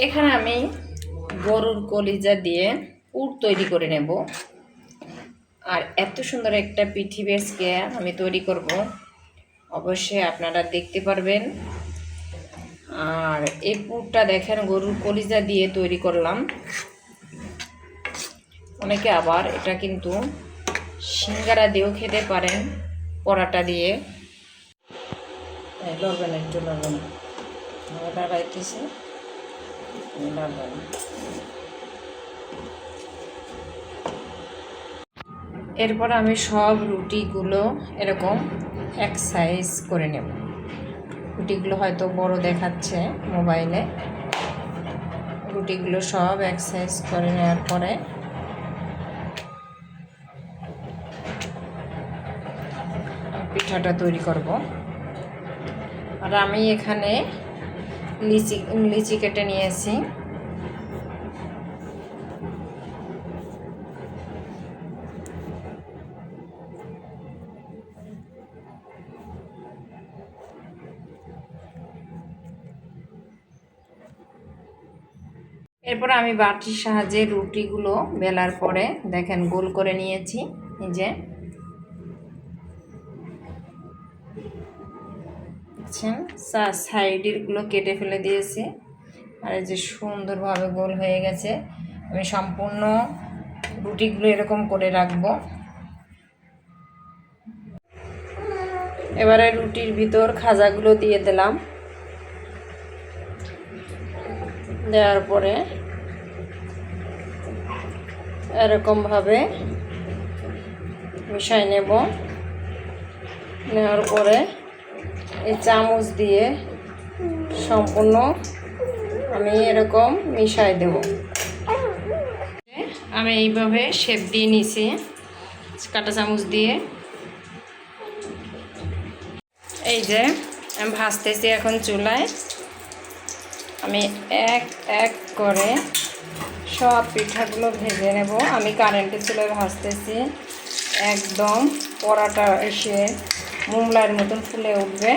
এখানে আমি গরুর কলিজা দিয়ে পুর তৈরি করে নেব। আর এত সুন্দর একটা পিঠি আজকে আমি তৈরি করব, অবশ্যই আপনারা দেখতে পারবেন। আর এই পুরটা দেখেন গরুর কলিজা দিয়ে তৈরি করলাম। অনেকে আবার এটা কিন্তু সিঙ্গারা দিয়েও খেতে পারেন, পরাটা দিয়ে। লড়বেন একটু, লড়বেন, লড়াইতেছে, লড়বেন। এরপর আমি সব রুটিগুলো এরকম এক সাইজ করে নেব। রুটিগুলো হয়তো বড় দেখাচ্ছে মোবাইলে। রুটিগুলো সব এক সাইজ করে নেওয়ার পরে পিঠাটা তৈরি করব। আর আমি এখানে লিচি কেটে নিয়েছি। এরপর আমি বাটির সাহায্যে রুটিগুলো বেলার পরে দেখেন গোল করে নিয়েছি। এই যে সাইডেরগুলো কেটে ফেলে দিয়েছি। আর এই যে সুন্দরভাবে গোল হয়ে গেছে। আমি সম্পূর্ণ রুটিগুলো এরকম করে রাখবো। এবারে রুটির ভিতর খাজাগুলো দিয়ে দিলাম। দেওয়ার পরে এরকমভাবে মিশাই নেব। নেওয়ার পরে এই চামচ দিয়ে সম্পূর্ণ আমি এরকম মিশাই দেব। আমি এইভাবে শেপ দিয়ে নিছি কাঁটা চামচ দিয়ে। এই যে আমি ভাজতেছি এখন চুলায়। আমি এক এক করে সব পিঠাগুলো ভেজে নেব। আমি কারেন্টের চুলায় ভাজতেছি। একদম পরাটা এসে মোমলার মতন ফুলে উঠবে।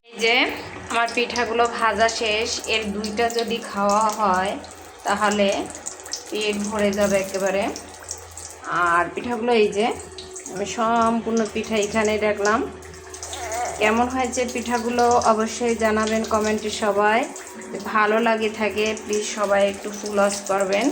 এই যে আমার পিঠাগুলো ভাজা শেষ। এর দুইটা যদি খাওয়া হয় তাহলে পেট ভরে যাবে একেবারে। আর পিঠাগুলো এই যে আমি সম্পূর্ণ পিঠা এখানে রাখলাম। কেমন হয়েছে পিঠাগুলো অবশ্যই জানাবেন কমেন্টে। সবাই ভালো লাগে থাকে প্লিজ সবাই একটু ফুল করবেন।